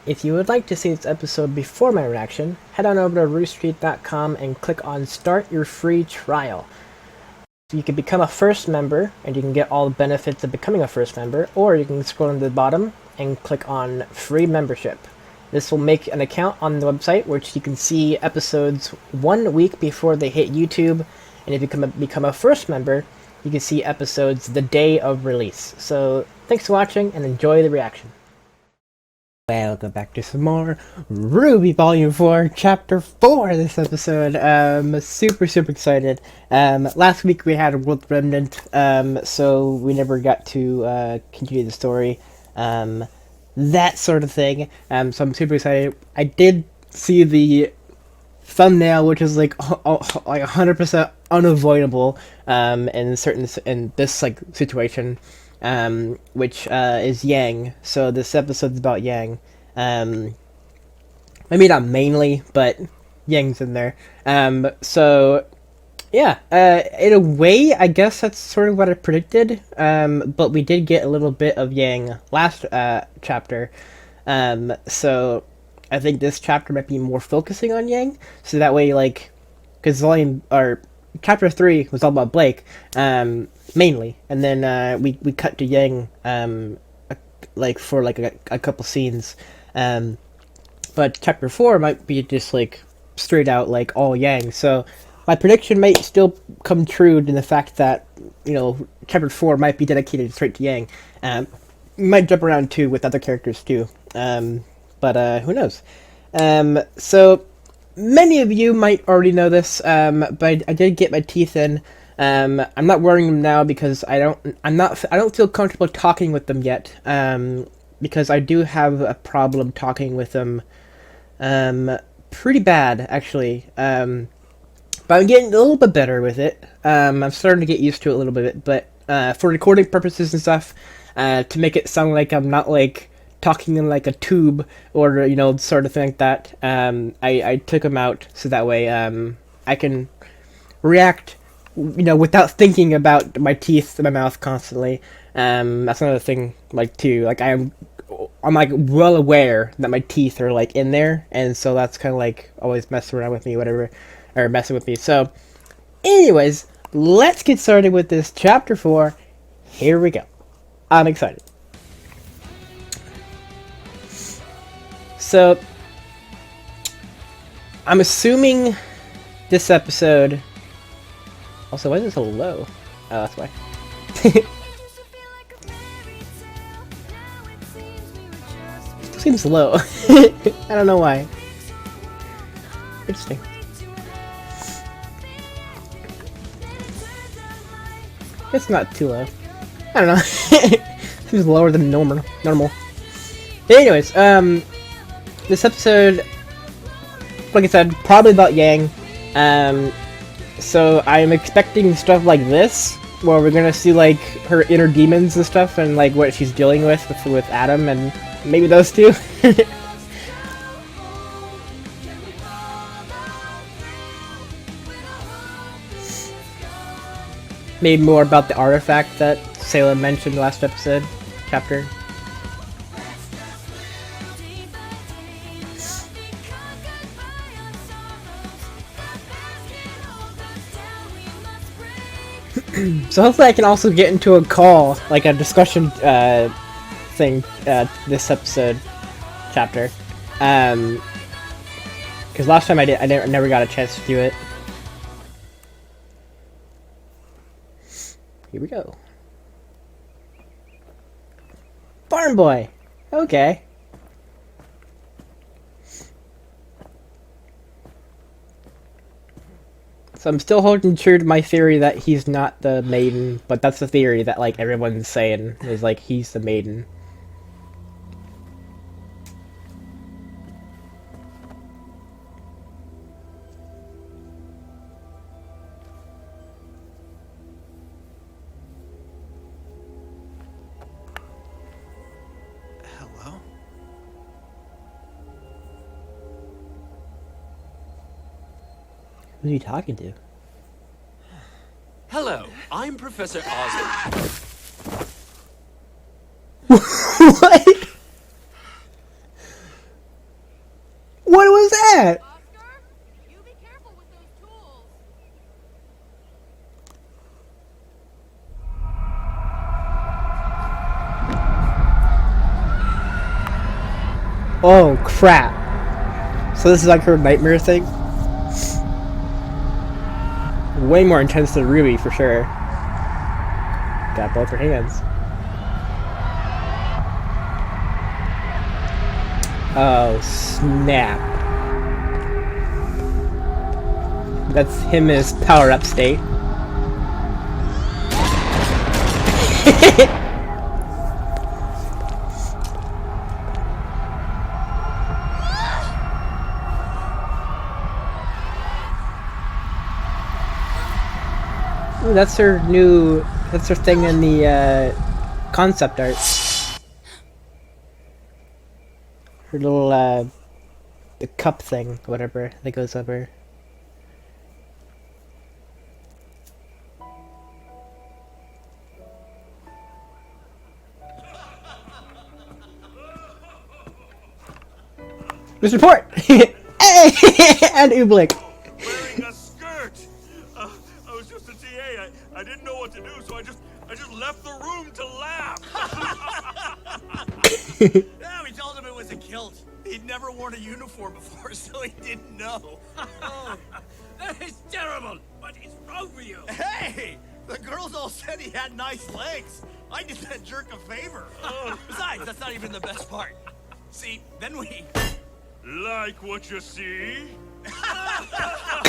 If you would like to see this episode before my reaction, head on over to Roosterteeth.com and click on Start Your Free Trial. You can become a first member, and you can get all the benefits of becoming a first member, or you can scroll to the bottom and click on Free Membership. This will make an account on the website, which you can see episodes 1 week before they hit YouTube, and if you become a first member, you can see episodes the day of release. So, thanks for watching, and enjoy the reaction. Welcome back to some more RWBY Volume 4, Chapter 4 this episode. Super excited. Last week we had a World Remnant, so we never got to continue the story. That sort of thing. So I'm super excited. I did see the thumbnail, which is like 100% unavoidable in this like situation. Which is Yang. So this episode's about Yang. Maybe not mainly, but Yang's in there. So yeah, in a way, I guess that's sort of what I predicted. But we did get a little bit of Yang last chapter. So I think this chapter might be more focusing on Yang. So that way, like, because chapter 3 was all about Blake, mainly, and then we cut to Yang, for a couple scenes, but chapter 4 might be just like straight out like all Yang. So my prediction might still come true in the fact that, you know, chapter 4 might be dedicated straight to Yang. Might jump around too with other characters too, but who knows. So many of you might already know this, but I did get my teeth in. I'm not wearing them now because I don't feel comfortable talking with them yet. Because I do have a problem talking with them. Pretty bad actually. But I'm getting a little bit better with it. I'm starting to get used to it a little bit. But for recording purposes and stuff, to make it sound like I'm not like talking in like a tube or, you know, sort of thing like that, I took them out so that way I can react, you know, without thinking about my teeth in my mouth constantly. That's another thing, like, too. Like, I'm like well aware that my teeth are like in there, and so that's kind of like always messing around with me, whatever, or messing with me. So, anyways, let's get started with this chapter 4. Here we go. I'm excited. So, I'm assuming this episode. Also, why is it so low? Oh, that's why. Still seems low. I don't know why. Interesting. It's not too low. I don't know. Seems lower than normal. But anyways, this episode, like I said, probably about Yang. So I'm expecting stuff like this, where we're gonna see like her inner demons and stuff, and like what she's dealing with Adam, and maybe those two. Maybe more about the artifact that Salem mentioned last episode, chapter. So hopefully I can also get into a call, like a discussion thing, this episode, chapter. Because last time I never got a chance to do it. Here we go. Farm boy! Okay. So I'm still holding true to my theory that he's not the maiden, but that's the theory that like everyone's saying, is like he's the maiden. Hello? Who's he talking to? Hello, I'm Professor Osborne. What? What was that? Oscar, you be careful with those tools. Oh crap. So this is like her nightmare thing? Way more intense than Ruby for sure. Got both her hands. Oh snap. That's him in his power up state. Ooh, that's her thing in the concept art. Her little the cup thing, whatever, that goes over. Let's report! Hey! And Ooblik. Wearing a skirt. I was just a TA. I didn't know what to do, so I just left the room to laugh. Yeah, we told him it was a kilt. He'd never worn a uniform before, so he didn't know. Oh, that is terrible. What is wrong with you? Hey, the girls all said he had nice legs. I did that jerk a favor. Besides, that's not even the best part. See, then we... Like what you see?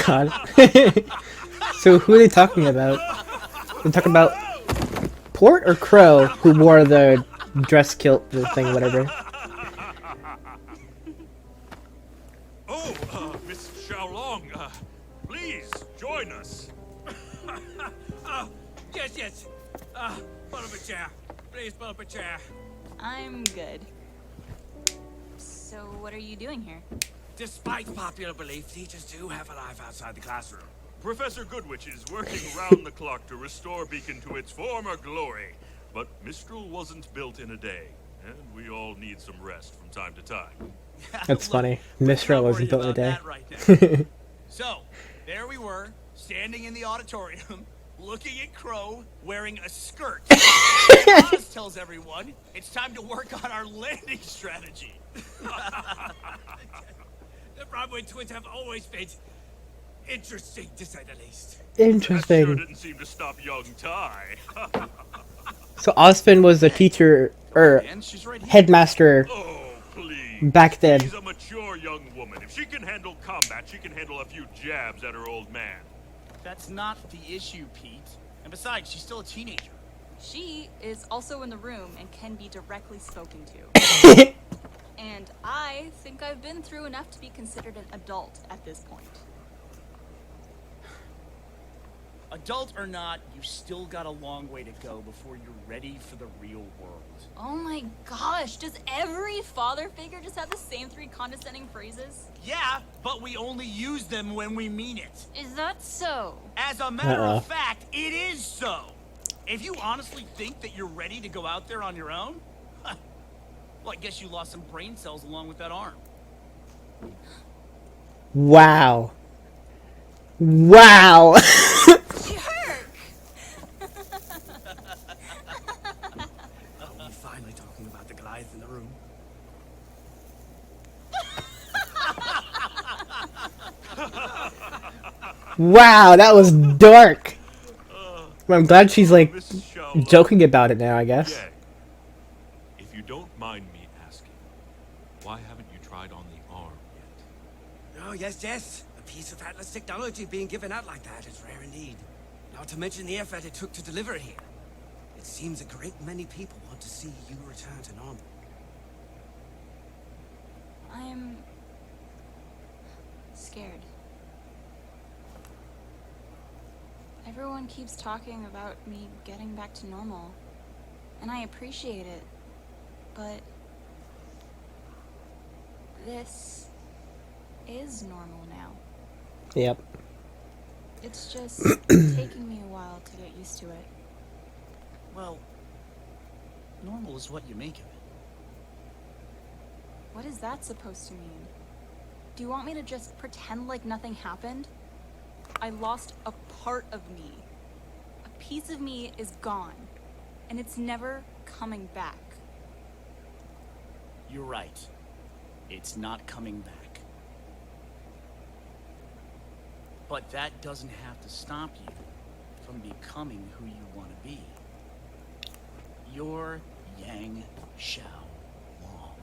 God. So who are they talking about? They're talking about Port or Crow, who wore the dress kilt, the thing, whatever. Oh, Miss Xiaolong, please join us. Yes. Pull up a chair. Please pull up a chair. I'm good. So what are you doing here? Despite popular belief, teachers do have a life outside the classroom. Professor Goodwitch is working round the clock to restore Beacon to its former glory. But Mistral wasn't built in a day, and we all need some rest from time to time. That's Look, funny. we're Mistral not wasn't worried built in a about day. that right now. So, there we were, standing in the auditorium, looking at Crow wearing a skirt. And Oz tells everyone it's time to work on our landing strategy. The Broadway twins have always been interesting, to say the least. That sure Interesting. didn't seem to stop young Ty. So Ozpin was the teacher, or And she's right here. headmaster Oh, please. back then. She's a mature young woman. If she can handle combat, she can handle a few jabs at her old man. That's not the issue, Pete. And besides, she's still a teenager. She is also in the room and can be directly spoken to. And I think I've been through enough to be considered an adult at this point. Adult or not, you still got a long way to go before you're ready for the real world. Oh my gosh, does every father figure just have the same 3 condescending phrases? Yeah, but we only use them when we mean it. Is that so? As a matter Uh-oh. of fact, it is so. If you honestly think that you're ready to go out there on your own, well, I guess you lost some brain cells along with that arm. Wow. Wow. Jerk! Are we finally talking about the Goliath in the room? Wow, that was dark. Well, I'm glad she's like Miss Xiaolong joking about it now, I guess. Yang, if you don't mind me asking, why haven't you tried on the arm yet? Oh, yes. A piece of Atlas technology being given out like that is rare indeed. Not to mention the effort it took to deliver it here. It seems a great many people want to see you return to normal. I'm scared. Everyone keeps talking about me getting back to normal, and I appreciate it, but this is normal now. Yep. It's just taking me a while to get used to it. Well, normal is what you make of it. What is that supposed to mean? Do you want me to just pretend like nothing happened? I lost a part of me. A piece of me is gone, and it's never coming back. You're right. It's not coming back. But that doesn't have to stop you from becoming who you want to be. You're Yang Xiao Long,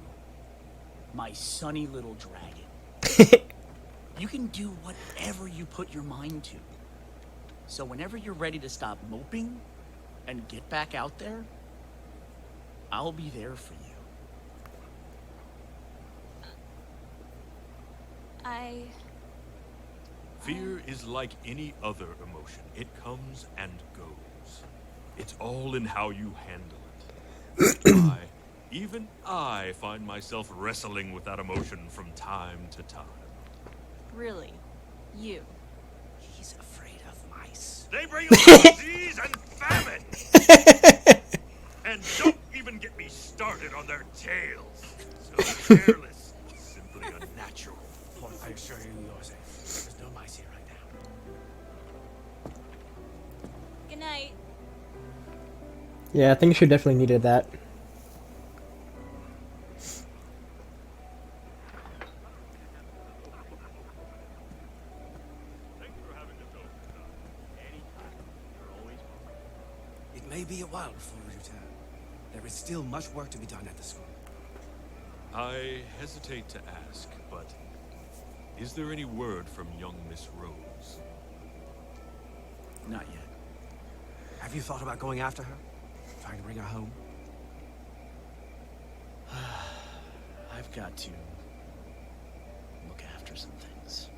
my sunny little dragon. You can do whatever you put your mind to. So whenever you're ready to stop moping and get back out there, I'll be there for you. Fear is like any other emotion. It comes and goes. It's all in how you handle it. Even I find myself wrestling with that emotion from time to time. Really? You? He's afraid of mice. They bring on disease and famine! And don't even get me started on their tails. So careless, simply unnatural. I assure you, you're safe. There's no mice here right now. Good night. Yeah, I think she definitely needed that. It may be a while before we return. There is still much work to be done at the school. I hesitate to ask, but is there any word from young Miss Rose? Not yet. Have you thought about going after her? Trying to bring her home? I've got to look after some things.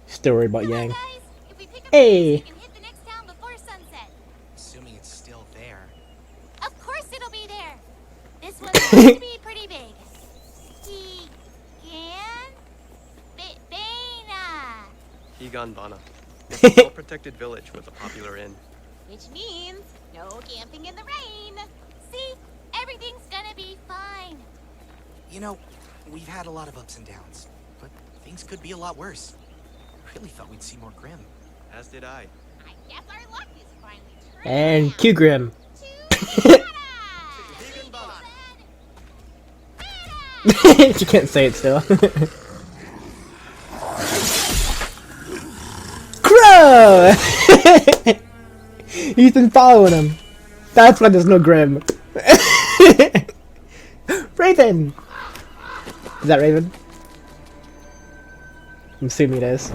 Still worried about Come on, Yang. guys. If we pick up Hey. we can hit the next town before sunset. Assuming it's still there. Of course it'll be there. This one's going to be pretty big. Bana. Egon Bana. It's a well-protected village with a popular inn. Which means no camping in the rain. See? Everything's gonna be fine. You know, we've had a lot of ups and downs, but things could be a lot worse. I really thought we'd see more Grim. As did I. I guess our luck is finally turned And around. Q Grim. To Egon Bana. Bana. She can't say it still. Crow! He's been following him. That's why there's no Grim. Raven! Is that Raven? I'm assuming it is.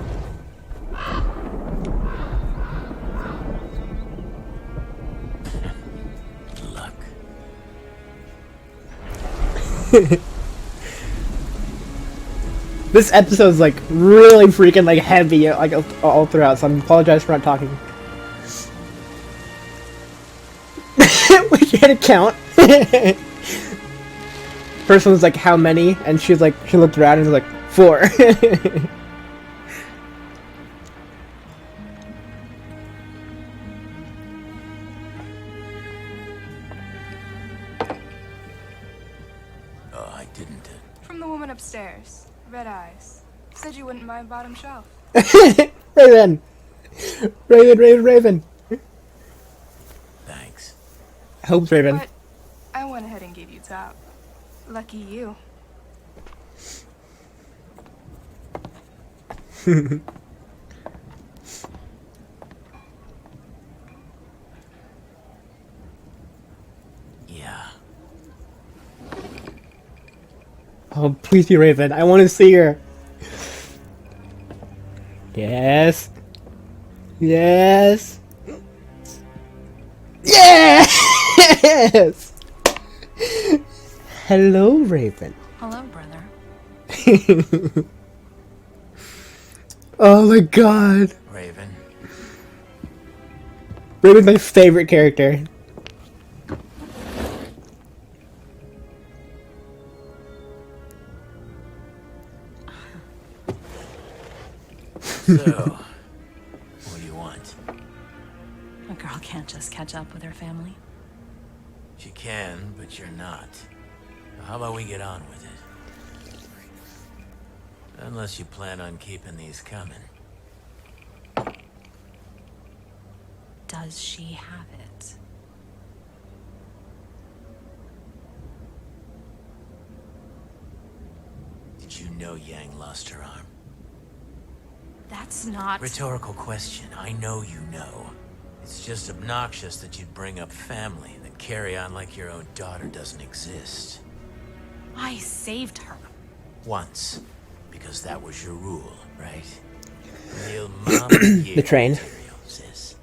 Luck. This episode's like really freaking like heavy like all throughout, so I apologize for not talking. We had to count. First one was like how many, and she looked around and was like 4. Oh, I didn't. From the woman upstairs. Red eyes. Said you wouldn't mind bottom shelf. Raven! Raven! Thanks. Hope's Raven. But I went ahead and gave you top. Lucky you. Yeah. Oh, please be Raven. I want to see her. Yes. Yes. Yes! Hello, Raven. Hello, brother. Oh my god. Raven. Raven's my favorite character. So, what do you want? A girl can't just catch up with her family. She can, but you're not. How about we get on with it? Unless you plan on keeping these coming. Does she have it? Did you know Yang lost her arm? That's not... Rhetorical question. I know you know. It's just obnoxious that you'd bring up family, then carry on like your own daughter doesn't exist. I saved her. Once. Because that was your rule, right? Real mom of the year The train. material, sis.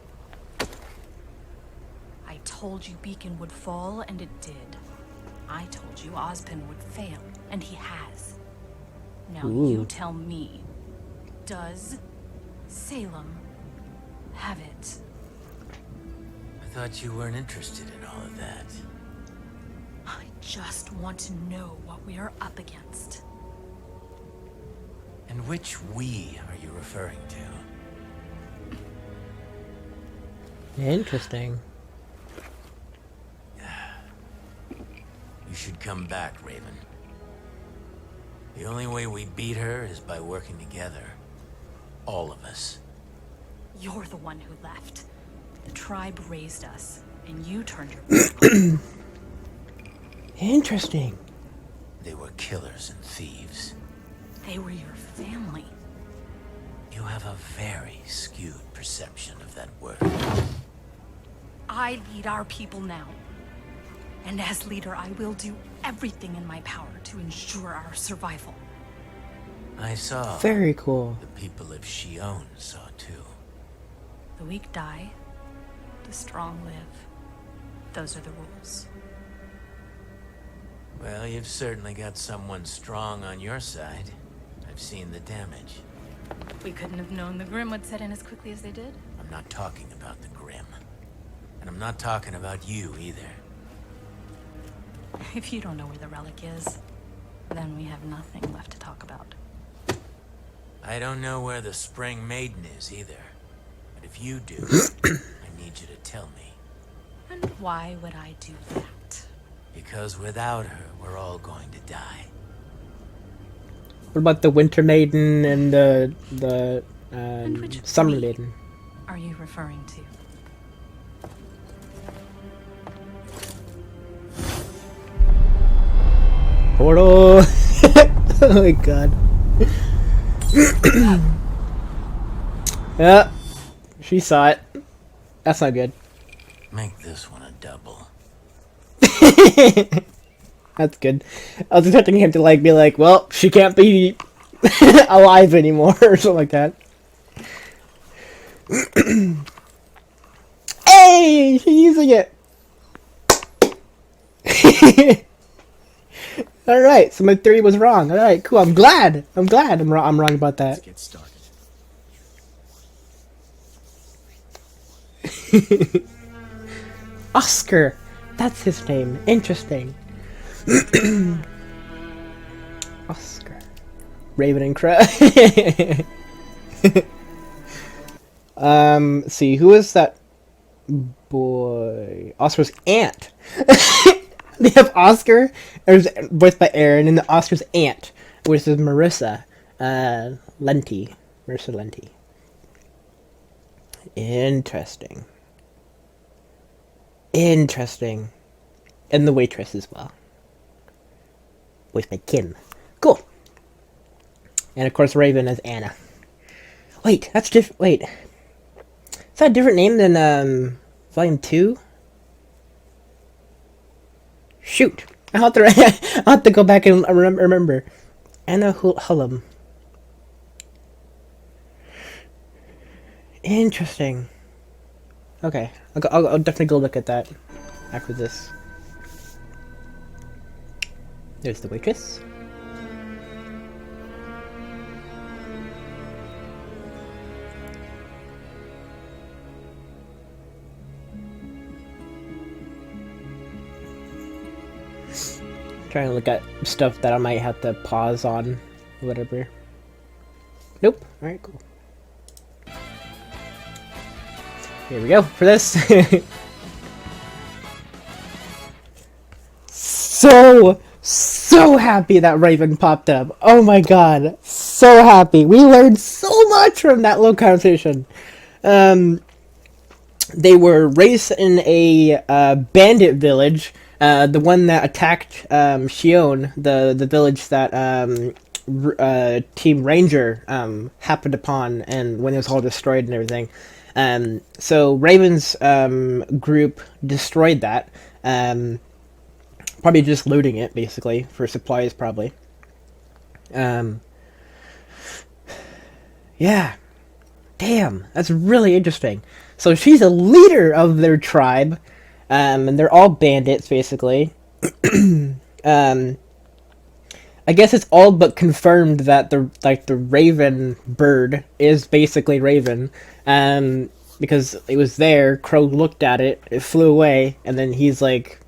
I told you Beacon would fall, and it did. I told you Ozpin would fail, and he has. Now you tell me, does Salem have it? I thought you weren't interested in all of that. I just want to know what we are up against. And which we are you referring to? Interesting. You should come back, Raven. The only way we beat her is by working together. All of us. You're the one who left. The tribe raised us, and you turned your back on. Interesting. They were killers and thieves. They were your family. You have a very skewed perception of that word. I lead our people now. And as leader, I will do everything in my power to ensure our survival. I saw. Very cool. The people of Shion saw too. The weak die, the strong live. Those are the rules. Well, you've certainly got someone strong on your side. I've seen the damage. We couldn't have known the Grim would set in as quickly as they did. I'm not talking about the Grim. And I'm not talking about you either. If you don't know where the relic is, then we have nothing left to talk about. I don't know where the Spring Maiden is either. But if you do, I need you to tell me. And why would I do that? Because without her, we're all going to die. What about the Winter Maiden and the And which Summer we Maiden? are you referring to? Portal! Oh my god. Yeah, she saw it. That's not good. Make this one a double. That's good. I was expecting him to like be like, well, she can't be alive anymore or something like that. Hey, she's using it. All right, so my theory was wrong. All right, cool. I'm glad I'm wrong about that. Let's get started. Oscar, that's his name. Interesting. Oscar, Raven and Crow. Let's see, who is that boy? Oscar's aunt. They have Oscar, voiced by Aaron, and the Oscar's aunt, which is Marissa Lenti. Marissa Lenti. Interesting. Interesting. And the waitress as well. Voiced by Kim. Cool. And of course Raven as Anna. Wait, that's different. Wait. Is that a different name than Volume 2? Shoot. I'll have to go back and remember. Anna Hullum. Interesting. Okay, I'll definitely go look at that after this. There's the waitress. Trying to look at stuff that I might have to pause on, or whatever. Nope. Alright, cool. Here we go for this. so happy that Raven popped up. Oh my god, so happy. We learned so much from that little conversation. They were raised in a bandit village, the one that attacked Shion, the village that Team Ranger happened upon, and when it was all destroyed and everything. So Raven's group destroyed that, probably just looting it, basically, for supplies, probably. Yeah. Damn, that's really interesting. So she's a leader of their tribe, and they're all bandits, basically. I guess it's all but confirmed that the Raven bird is basically Raven, because it was there. Crow looked at it, it flew away, and then he's like,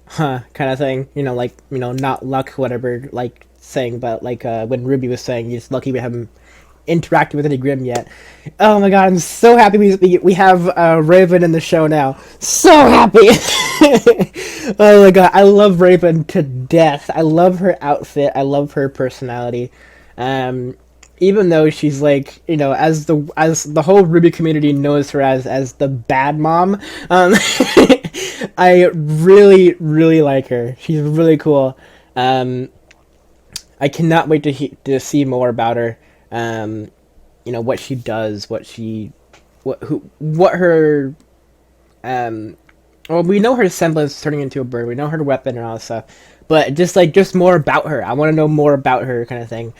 "Huh," kind of thing. Not luck, whatever. Like saying, but like when Ruby was saying, he's lucky we haven't interacted with any Grimm yet. Oh my god, I'm so happy we have Raven in the show now. So happy! Oh my god, I love Raven to death. I love her outfit. I love her personality. Even though she's like, as the whole RWBY community knows her as the bad mom, I really, really like her. She's really cool. I cannot wait to see more about her. What she does, what her, well, we know her semblance turning into a bird, we know her weapon and all that stuff, but just more about her. I want to know more about her, kind of thing.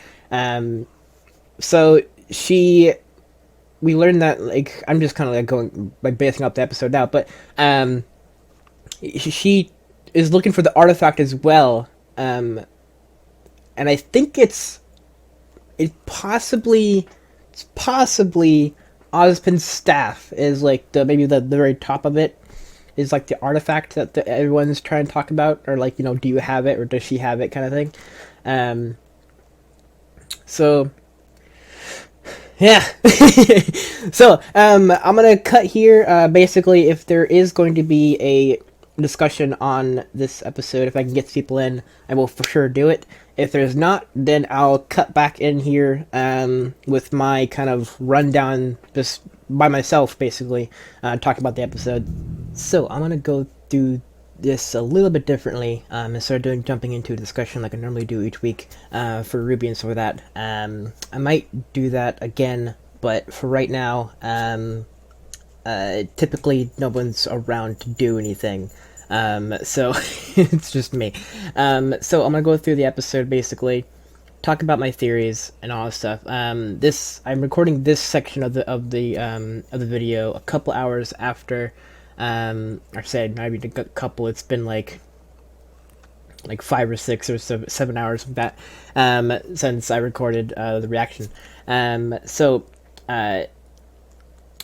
So we learned that, like, I'm just kind of like going, like, basing up the episode now, but, she is looking for the artifact as well, and I think it's possibly Ozpin's staff is like maybe the very top of it is like the artifact that everyone's trying to talk about, or like, do you have it or does she have it, kind of thing. So yeah. So I'm gonna cut here. Basically, if there is going to be a discussion on this episode, if I can get people in, I will for sure do it. If there's not, then I'll cut back in here with my kind of rundown, just by myself, basically, talking about the episode. So I'm gonna go through this a little bit differently, instead of jumping into a discussion like I normally do each week for RWBY and stuff like that. I might do that again, but for right now, typically no one's around to do anything. So it's just me. So I'm gonna go through the episode, basically talk about my theories and all that stuff. I'm recording this section of the video a couple hours after, I said maybe a couple. It's been like 5 or 6 or 7 hours of that since I recorded the reaction. So I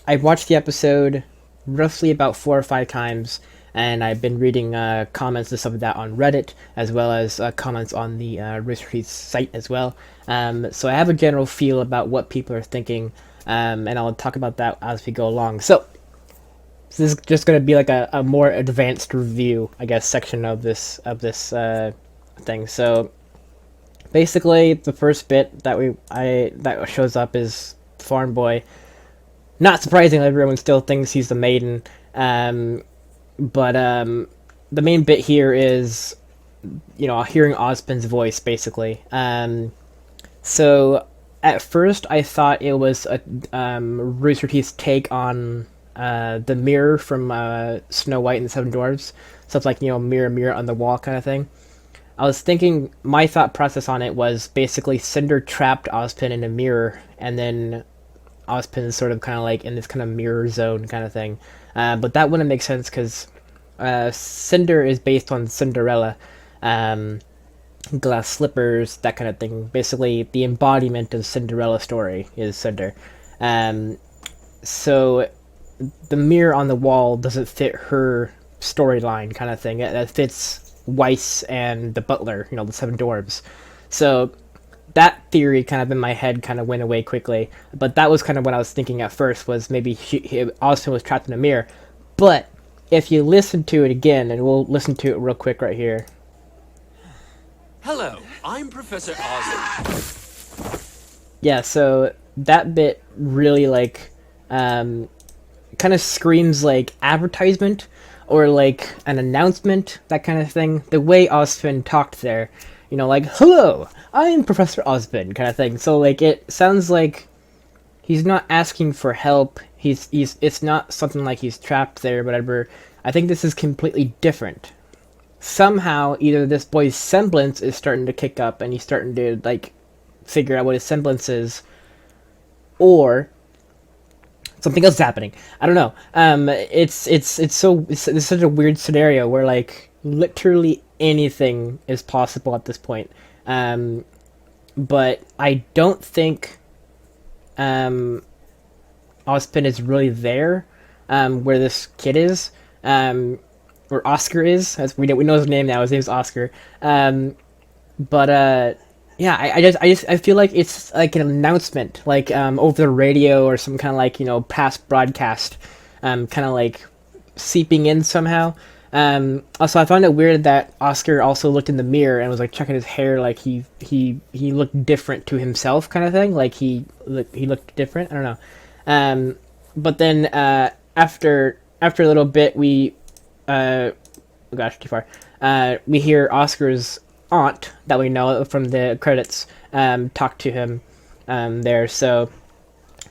watched the episode roughly about 4 or 5 times. And I've been reading comments and stuff like that on Reddit, as well as comments on the Roosterteeth site as well. So I have a general feel about what people are thinking, and I'll talk about that as we go along. So this is just going to be like a more advanced review, I guess, section of this thing. So basically, the first bit that shows up is Farm Boy. Not surprisingly, everyone still thinks he's the maiden. But the main bit here is, hearing Ozpin's voice, basically. So at first I thought it was a Roosterteeth's take on the mirror from Snow White and the Seven Dwarfs. So it's like, mirror, mirror on the wall kind of thing. I was thinking, my thought process on it was basically Cinder trapped Ozpin in a mirror, and then Ozpin is sort of kind of like in this kind of mirror zone kind of thing. But that wouldn't make sense because Cinder is based on Cinderella, glass slippers, that kind of thing. Basically, the embodiment of Cinderella's story is Cinder. So the mirror on the wall doesn't fit her storyline, kind of thing. It fits Weiss and the butler, the Seven Dwarves. So that theory kind of in my head kind of went away quickly, but that was kind of what I was thinking at first, was maybe Austin was trapped in a mirror. But if you listen to it again, and we'll listen to it real quick right here. Hello, I'm Professor Osborn. Yeah, so that bit really, like, kind of screams, like, advertisement or, like, an announcement, that kind of thing. The way Ozpin talked there, you know, like, hello, I'm Professor Ozpin, kind of thing. So, like, it sounds like he's not asking for help. It's not something like he's trapped there, whatever. I think this is completely different. Somehow, either this boy's semblance is starting to kick up and he's starting to, like, figure out what his semblance is, or something else is happening. I don't know. It's such a weird scenario where, like, literally anything is possible at this point. But I don't think Ozpin is really there, where this kid is, where Oscar is. As we know his name now. His name's Oscar. Yeah, I feel like it's like an announcement, like over the radio or some kind of, like, you know, past broadcast, kind of like seeping in somehow. Also, I found it weird that Oscar also looked in the mirror and was like checking his hair, like he looked different to himself, kind of thing. Like he looked different. I don't know. But then after a little bit, we oh gosh, too far. We hear Oscar's aunt, that we know from the credits, talk to him there. So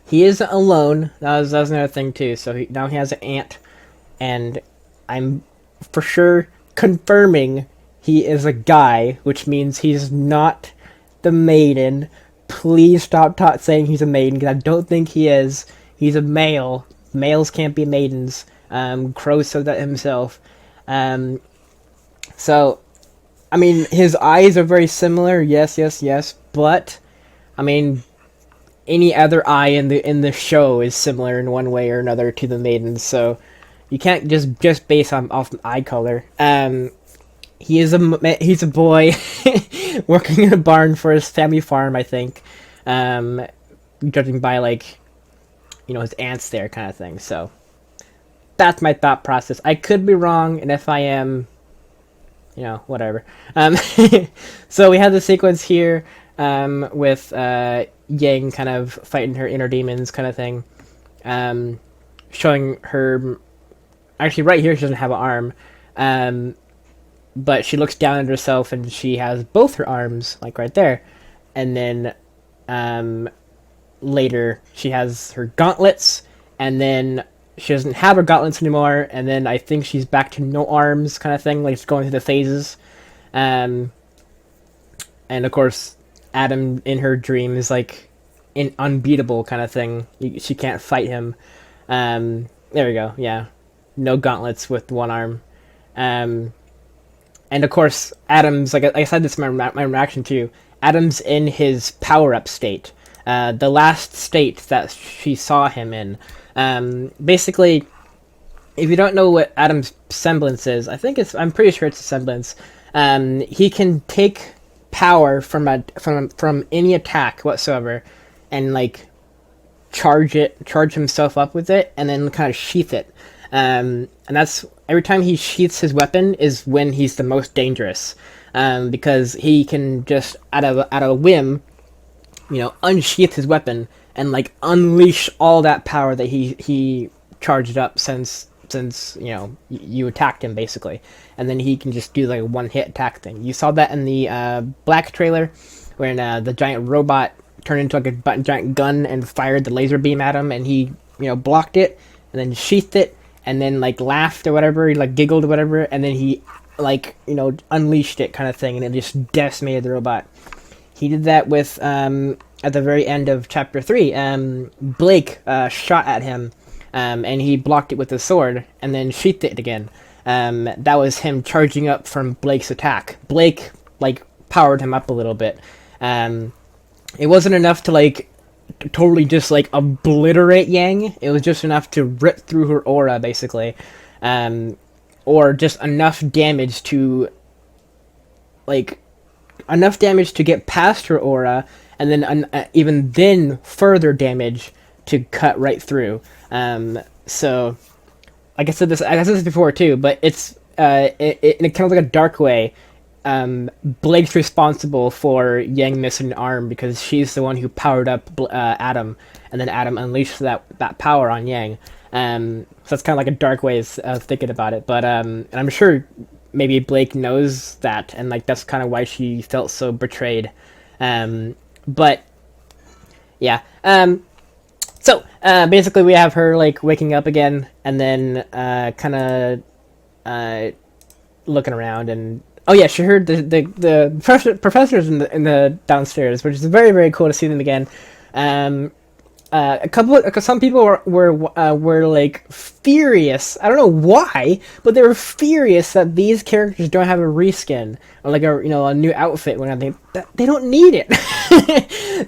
he isn't alone. That was another thing too. So now he has an aunt, and I'm for sure confirming he is a guy, which means he's not the maiden. Please stop saying he's a maiden, because I don't think he is. He's a male. Males can't be maidens. Crow said that himself. So, I mean, his eyes are very similar, yes, but, I mean, any other eye in the show is similar in one way or another to the maidens, so you can't just base off eye color. He's a boy working in a barn for his family farm, I think, judging by, like, you know, his aunt's there, kind of thing. So that's my thought process. I could be wrong, and if I am, you know, whatever. So we have the sequence here with Yang kind of fighting her inner demons, kind of thing, showing her. Actually, right here she doesn't have an arm, but she looks down at herself and she has both her arms, like right there, and then later she has her gauntlets, and then she doesn't have her gauntlets anymore, and then I think she's back to no arms, kind of thing, like it's going through the phases. And of course, Adam in her dream is like an unbeatable kind of thing. She can't fight him. There we go, yeah. No gauntlets with one arm. And of course, Adam's, like I said this in my reaction too, Adam's in his power-up state. The last state that she saw him in. Basically, if you don't know what Adam's semblance is, I'm pretty sure it's a semblance. He can take power from any attack whatsoever, and like charge himself up with it, and then kind of sheath it. And that's every time he sheaths his weapon is when he's the most dangerous, because he can just at a whim, you know, unsheath his weapon and like unleash all that power that he charged up since you know you attacked him, basically, and then he can just do like a one-hit attack thing. You saw that in the Black trailer when the giant robot turned into like a giant gun and fired the laser beam at him, and he, you know, blocked it and then sheathed it and then like laughed or whatever, he like giggled or whatever, and then he like, you know, unleashed it, kind of thing, and it just decimated the robot. He did that with at the very end of chapter 3, Blake shot at him, and he blocked it with his sword, and then sheathed it again. That was him charging up from Blake's attack. Blake, like, powered him up a little bit. It wasn't enough to, like, totally just, like, obliterate Yang. It was just enough to rip through her aura, basically. Or just enough damage to, like, enough damage to get past her aura, and then even then further damage to cut right through. So, like I said this before too, but it's in kind of like a dark way. Blake's responsible for Yang missing an arm because she's the one who powered up Adam, and then Adam unleashed that power on Yang. So that's kind of like a dark way of thinking about it. But and I'm sure maybe Blake knows that, and like that's kind of why she felt so betrayed. But yeah. So basically, we have her like waking up again, and then kind of looking around, and oh yeah, she heard the professors in the downstairs, which is very, very cool to see them again. Some people were like furious. I don't know why, but they were furious that these characters don't have a reskin or like a new outfit. When I think that they don't need it.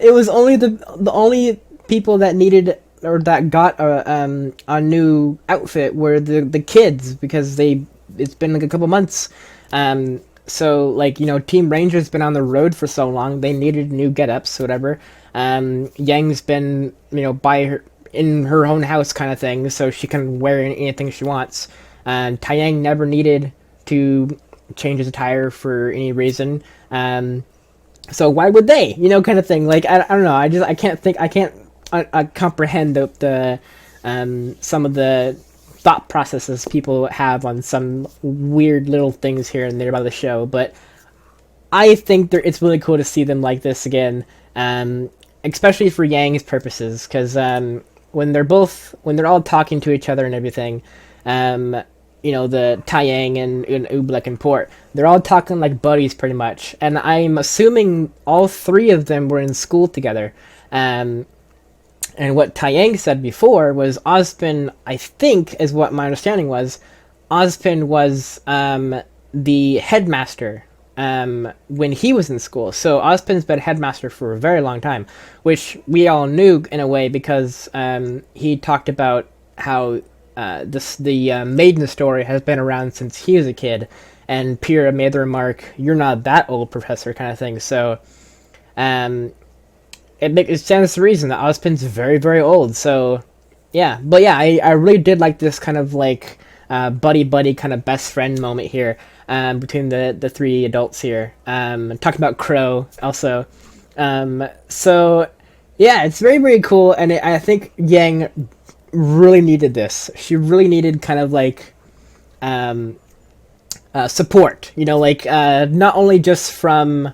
It was only the only people that needed or that got a new outfit were the kids, because it's been like a couple months. So like, Team Ranger's been on the road for so long, they needed new get-ups, whatever. Yang's been, by her in her own house kind of thing, so she can wear anything she wants. Taeyang never needed to change his attire for any reason. So why would they? Kind of thing. Like, I don't know. I can't comprehend the some of the thought processes people have on some weird little things here and there about the show, but I think it's really cool to see them like this again, especially for Yang's purposes, because when they're all talking to each other and everything, the Taeyang and Oobleck and Port, they're all talking like buddies pretty much, and I'm assuming all three of them were in school together. And what Taeyang said before was Ozpin, I think, is what my understanding was, Ozpin was the headmaster when he was in school. So Ozpin's been headmaster for a very long time, which we all knew in a way because he talked about how the Maiden story has been around since he was a kid, and Pyrrha made the remark, "You're not that old, Professor," kind of thing. So it stands to reason that Ozpin's very, very old. So yeah, but yeah, I really did like this kind of like buddy kind of best friend moment here between the three adults here. Talking about Crow also. So yeah, it's very, very cool, and I think Yang really needed this. She really needed kind of like support, not only just from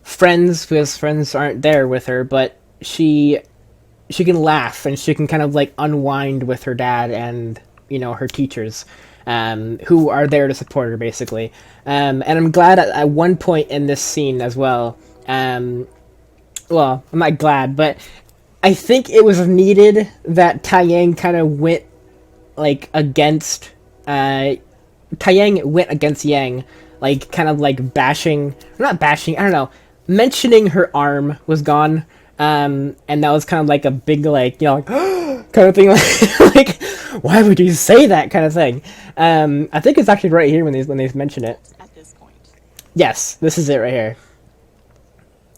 friends, because friends aren't there with her, but she can laugh and she can kind of like unwind with her dad and her teachers, who are there to support her basically. And I'm glad at one point in this scene as well, well, I'm not glad, but I think it was needed that Taeyang kind of went like against Taeyang went against Yang, like kind of like not bashing, I don't know, mentioning her arm was gone, and that was kind of like a big like kind of thing, like why would you say that kind of thing. I think it's actually right here when they mention it. At this point. Yes, this is it right here.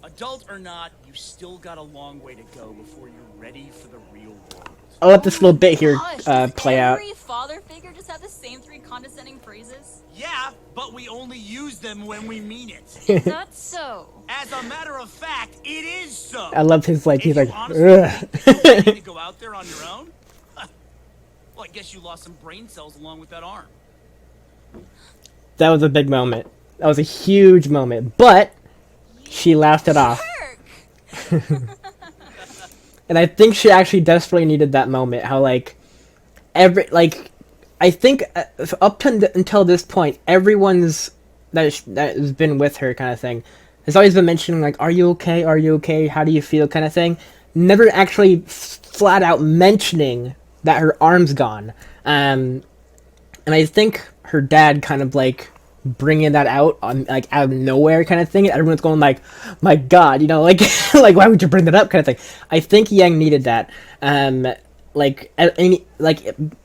Adult or not, you still got a long way to go before you're ready for the real world. I'll let this little bit here play out. Every father figure just have the same three condescending phrases? Yeah, but we only use them when we mean it. Is that so? As a matter of fact, it is so. I love his like, he's like, honestly think you're ready to go out there on your own? Well, I guess you lost some brain cells along with that arm. That was a big moment. That was a huge moment, but she laughed it off. And I think she actually desperately needed that moment. How like I think up until this point, everyone's that has been with her kind of thing has always been mentioning like, "Are you okay? Are you okay? How do you feel?" kind of thing. Never actually flat out mentioning that her arm's gone. And I think her dad kind of like bringing that out on like out of nowhere kind of thing. Everyone's going like, "My God," like like why would you bring that up kind of thing. I think Yang needed that.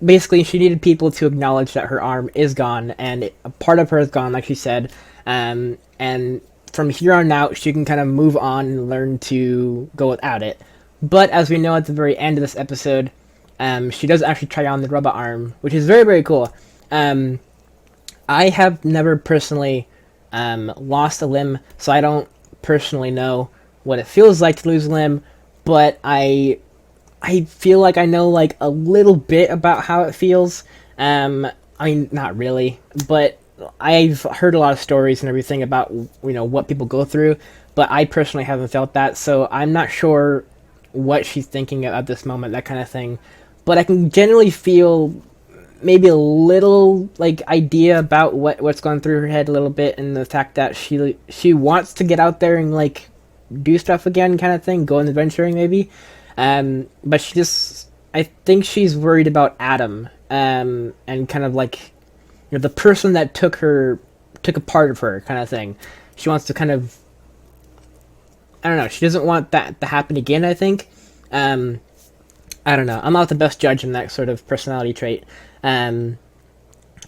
Basically she needed people to acknowledge that her arm is gone, and a part of her is gone, like she said. And from here on out, she can kind of move on and learn to go without it. But as we know at the very end of this episode, she does actually try on the robot arm, which is very, very cool. I have never personally lost a limb, so I don't personally know what it feels like to lose a limb, but I feel like I know like a little bit about how it feels. I mean, not really, but I've heard a lot of stories and everything about, you know, what people go through, but I personally haven't felt that, so I'm not sure what she's thinking at this moment, that kind of thing. But I can generally feel maybe a little like idea about what's going through her head a little bit, and the fact that she wants to get out there and like do stuff again, kind of thing, go on adventuring maybe. But she just, I think she's worried about Adam, and kind of like, you know, the person that took a part of her, kind of thing. She wants to kind of, I don't know, she doesn't want that to happen again, I think. I don't know, I'm not the best judge in that sort of personality trait,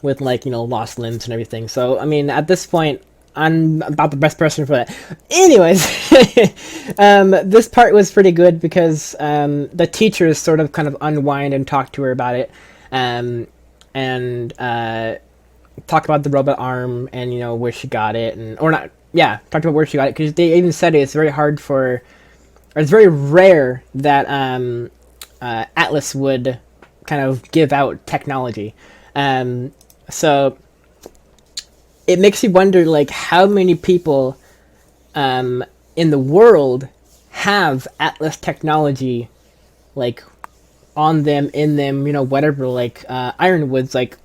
with like, you know, lost limbs and everything. So, I mean, at this point, I'm not the best person for that. Anyways, this part was pretty good because the teachers sort of kind of unwind and talk to her about it, and talk about the robot arm and, you know, where she got it, and or not, yeah, talked about where she got it, because they even said it's very hard for, or it's very rare that Atlas would kind of give out technology. So it makes you wonder, like, how many people in the world have Atlas technology, like, on them, in them, you know, whatever. Like, Ironwood's, like,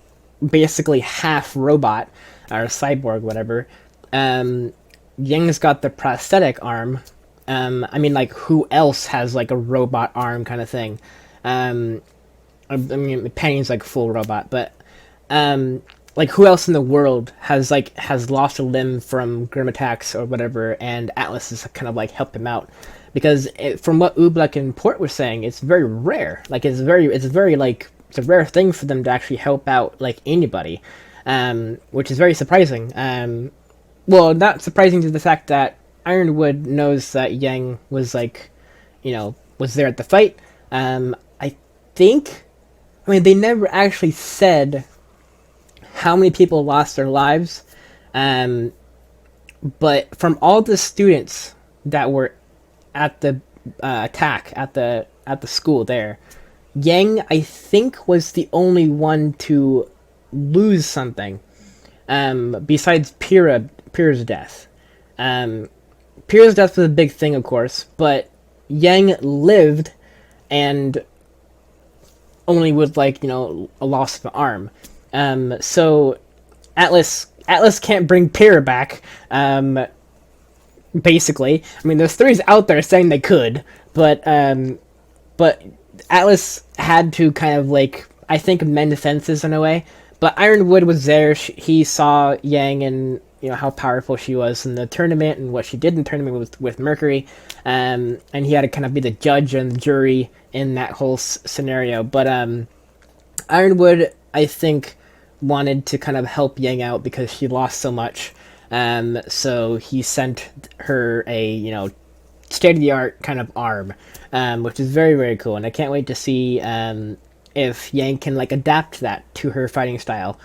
basically half robot, or cyborg, whatever. Yang's got the prosthetic arm. I mean, like, who else has, like, a robot arm kind of thing? I mean, Penny's, like, full robot, but, like, who else in the world has lost a limb from grim attacks or whatever, and Atlas has kind of, like, helped him out? Because from what Oobleck and Port were saying, it's very rare. Like, it's a rare thing for them to actually help out, like, anybody, which is very surprising. Well, not surprising to the fact that Ironwood knows that Yang was, like, you know, was there at the fight. I mean, they never actually said how many people lost their lives, but from all the students that were at the attack at the school there, Yang, I think, was the only one to lose something, besides Pyrrha's death. Pyrrha's death was a big thing, of course, but Yang lived, and only with, like, you know, a loss of an arm. So Atlas can't bring Pyrrha back, basically. I mean, there's theories out there saying they could, but Atlas had to kind of, like, I think, mend fences in a way. But Ironwood was there. He saw Yang and, you know, how powerful she was in the tournament and what she did in the tournament with Mercury, and he had to kind of be the judge and the jury in that whole scenario. But Ironwood, I think, wanted to kind of help Yang out because she lost so much. So he sent her a, you know, state-of-the-art kind of arm, which is very, very cool. And I can't wait to see if Yang can, like, adapt that to her fighting style.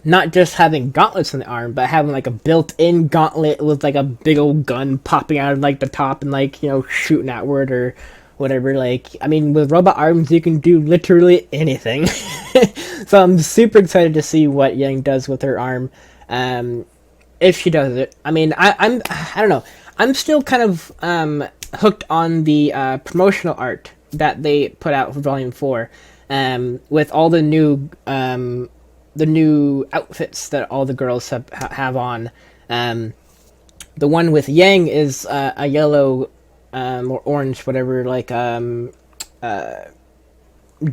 Not just having gauntlets on the arm, but having, like, a built-in gauntlet with, like, a big old gun popping out of, like, the top and, like, you know, shooting outward or whatever. Like, I mean, with robot arms, you can do literally anything. So I'm super excited to see what Yang does with her arm, if she does it. I mean, I don't know. I'm still kind of hooked on the promotional art that they put out for Volume 4, with all the new outfits that all the girls have on. The one with Yang is a yellow or orange, whatever, like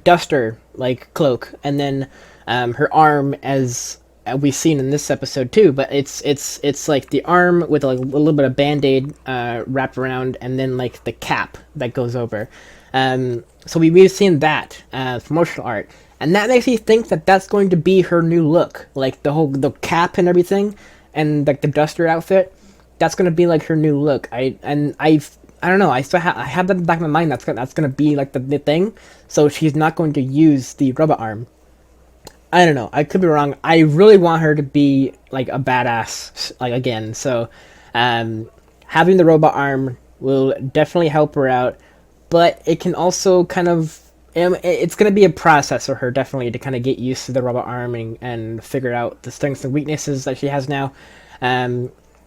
duster, like, cloak, and then her arm, as we've seen in this episode too, but it's like the arm with a little bit of band-aid wrapped around, and then, like, the cap that goes over. So we've seen that promotional art, and that makes me think that that's going to be her new look, like the cap and everything, and, like, the duster outfit. That's going to be, like, her new look. I don't know. I have that in the back of my mind. That's gonna be, like, the thing. So she's not going to use the robot arm. I don't know. I could be wrong. I really want her to be like a badass, like again. So, having the robot arm will definitely help her out, but it can also kind of it's going to be a process for her definitely to kind of get used to the robot arm and figure out the strengths and weaknesses that she has now.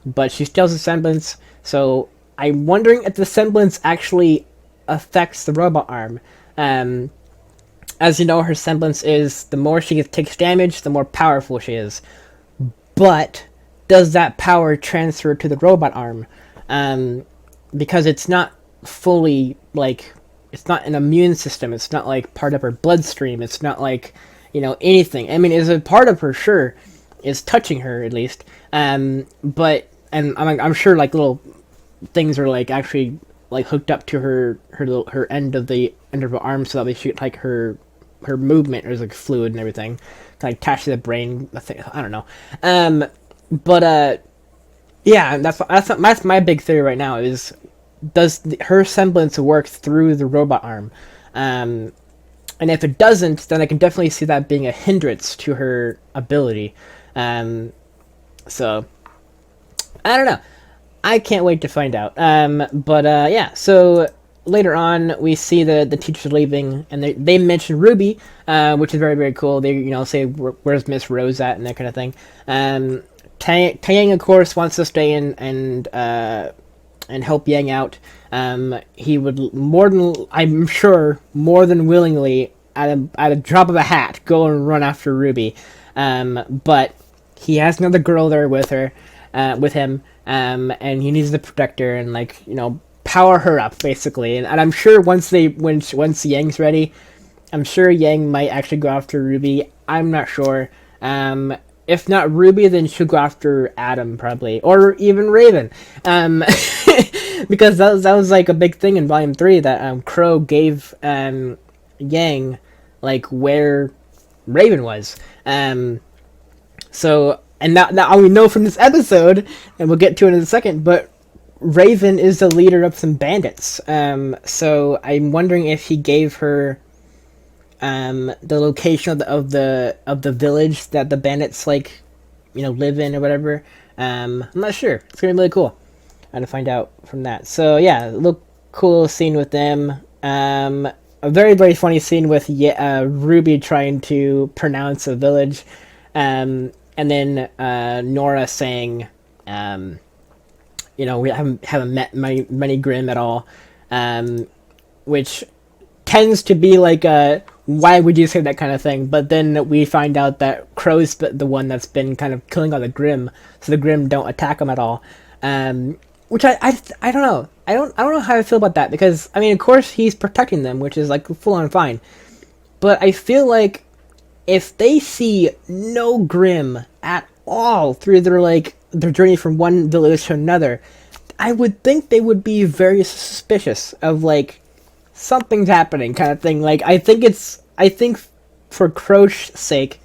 But she still has a semblance, so I'm wondering if the semblance actually affects the robot arm. As you know, her semblance is the more she takes damage, the more powerful she is. But does that power transfer to the robot arm? Because it's not fully, like, it's not an immune system. It's not, like, part of her bloodstream. It's not, like, you know, anything. I mean, it's a part of her, sure. It's touching her, at least. But, and I'm sure, like, little things are, like, actually, like, hooked up to her end of her arm so that they shoot, like, her movement is like fluid and everything, kind of attached to the brain. I don't know. Yeah, that's my big theory right now is, does her semblance work through the robot arm? And if it doesn't, then I can definitely see that being a hindrance to her ability. So I don't know. I can't wait to find out. Yeah, so later on, we see the teachers leaving, and they mention Ruby, which is very, very cool. They, you know, say, where's Miss Rose at, and that kind of thing. Taeyang, of course, wants to stay and help Yang out. He would I'm sure, more than willingly, at a drop of a hat, go and run after Ruby. But he has another girl there with him, and he needs to protect her and, like, you know, power her up, basically. And I'm sure once Yang's ready, I'm sure Yang might actually go after Ruby. I'm not sure. If not Ruby, then she'll go after Adam, probably. Or even Raven. Because that was like a big thing in Volume 3, that Crow gave Yang, like, where Raven was. So, and now we know from this episode, and we'll get to it in a second, but Raven is the leader of some bandits. So I'm wondering if he gave her the location of the village that the bandits, like, you know, live in or whatever. I'm not sure. It's gonna be really cool. I'm gonna find out from that. So yeah, a little cool scene with them. A very, very funny scene with Ruby trying to pronounce a village, and then Nora saying, you know, we haven't met many Grimm at all, which tends to be like a, why would you say that kind of thing? But then we find out that Crow's the one that's been kind of killing all the Grimm, so the Grimm don't attack him at all. Which I don't know. I don't know how I feel about that, because, I mean, of course he's protecting them, which is, like, full on fine. But I feel like if they see no Grimm at all through their journey from one village to another, I would think they would be very suspicious of, like, something's happening kind of thing. Like, I think for Crow's sake,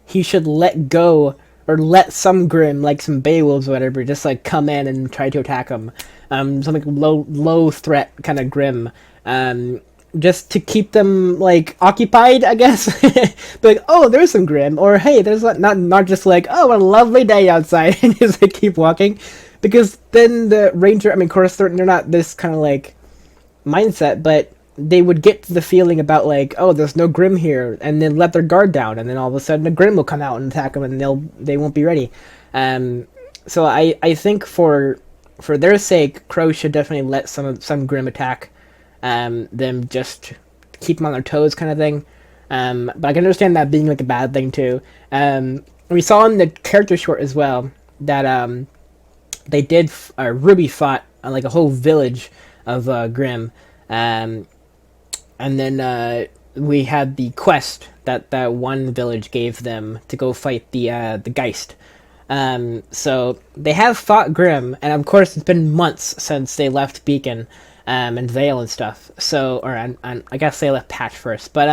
he should let go, or let some Grimm, like some Beowulfs or whatever, just, like, come in and try to attack him. Something low threat kind of Grimm. Just to keep them, like, occupied, I guess. But, like, oh, there's some Grimm. Or, hey, there's not just like, oh, what a lovely day outside, and just, like, keep walking. Because then the ranger, I mean, of course, they're not this kind of, like, mindset, but they would get to the feeling about, like, oh, there's no Grimm here, and then let their guard down, and then all of a sudden a Grimm will come out and attack them, and they won't be ready. So I think for their sake, Crow should definitely let some Grimm attack them, just keep them on their toes kind of thing. But I can understand that being, like, a bad thing too. We saw in the character short as well that they did Ruby fought like a whole village of Grimm, and then we had the quest that one village gave them to go fight the Geist. So they have fought Grimm, and of course it's been months since they left Beacon and Vale and stuff. So, or I guess they left Patch first, but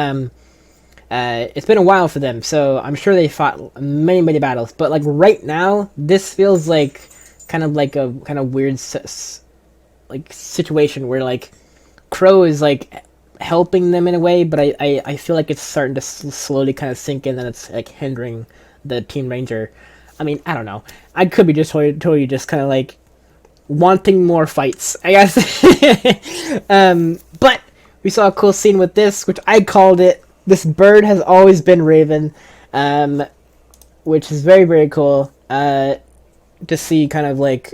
it's been a while for them. So I'm sure they fought many battles. But, like, right now, this feels like kind of like a kind of weird like situation where, like, Crow is, like, helping them in a way, but I feel like it's starting to slowly kind of sink in that it's like hindering the Team Ranger. I mean, I don't know. I could be just totally just kind of like wanting more fights, I guess. But we saw a cool scene with this, which I called it. This bird has always been Raven, which is very, very cool to see kind of like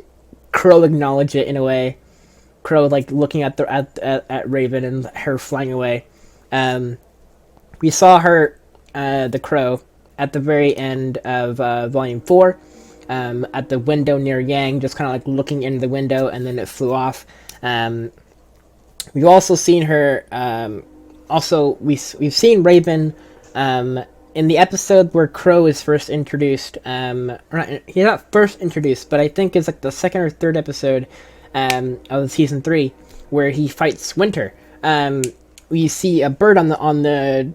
Crow acknowledge it in a way. Crow like looking at Raven and her flying away. We saw her, the Crow, at the very end of Volume 4, at the window near Yang, just kind of like looking into the window, and then it flew off. We've also seen her. We've seen Raven in the episode where Crow is first introduced. He's not first introduced, but I think it's like the second or third episode of season 3, where he fights Winter. We see a bird on the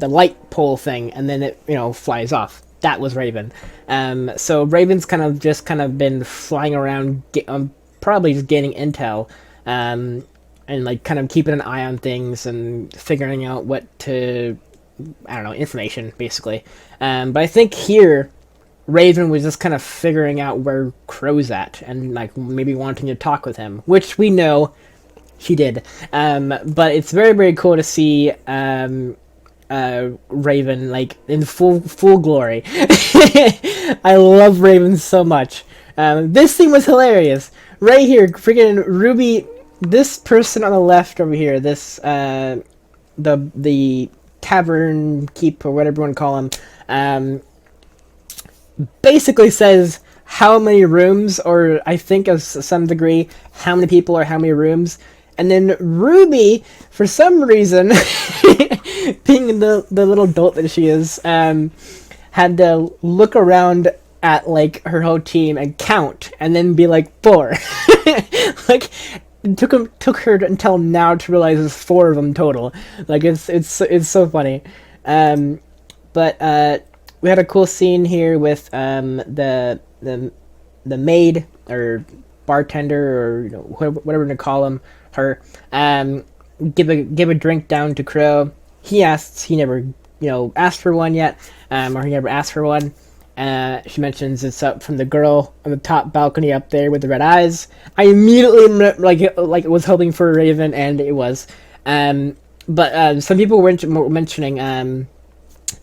light pole thing, and then it flies off. That was Raven. So Raven's kind of been flying around, probably just gaining intel, and like kind of keeping an eye on things and figuring out information basically. But I think here Raven was just kind of figuring out where Crow's at and like maybe wanting to talk with him, which we know she did. But it's very, very cool to see Raven like in full glory. I love Raven so much. This thing was hilarious. Right here, freaking Ruby. This person on the left over here, this the tavern keep or whatever you want to call him, basically says how many rooms, or I think of some degree how many people or how many rooms. And then Ruby, for some reason, being the little dolt that she is, had to look around at like her whole team and count, and then be like 4. Like it took her until now to realize there's 4 of them total. Like it's so funny. But we had a cool scene here with the maid or bartender or whatever we're gonna call him. Her give a drink down to Crow. He never asked for one yet, or he never asked for one. She mentions it's up from the girl on the top balcony up there with the red eyes. I immediately like was hoping for a Raven, and it was. But some people were mentioning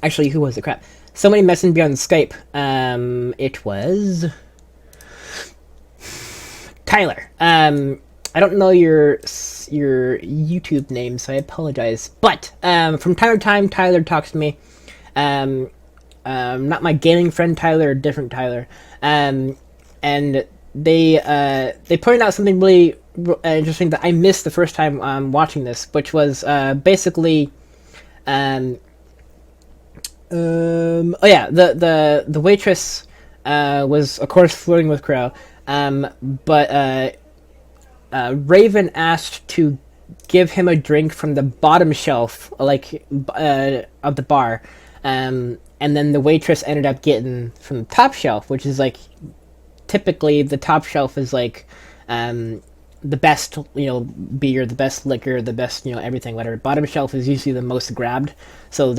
actually, who was it? Crap. Somebody messaged me on Skype. It was Tyler. I don't know your YouTube name, so I apologize. But from time to time, Tyler talks to me. Not my gaming friend Tyler, a different Tyler. And they pointed out something really interesting that I missed the first time watching this, which was basically the waitress was of course flirting with Crow, but Raven asked to give him a drink from the bottom shelf, like of the bar, and then the waitress ended up getting from the top shelf, which is like typically the top shelf is like the best beer, the best liquor, the best everything, whatever. Bottom shelf is usually the most grabbed, so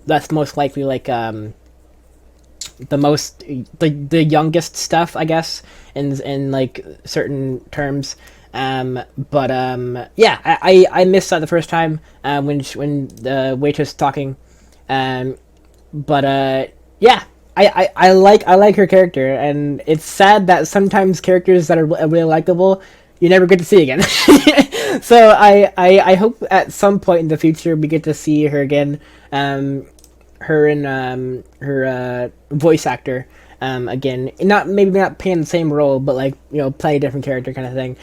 that's most likely like the youngest stuff, I guess, in like certain terms. But I missed that the first time when the waitress was talking. But I like her character, and it's sad that sometimes characters that are really likable you never get to see again. So I hope at some point in the future we get to see her again. Her and her voice actor again, maybe not playing the same role, but like play a different character kind of thing.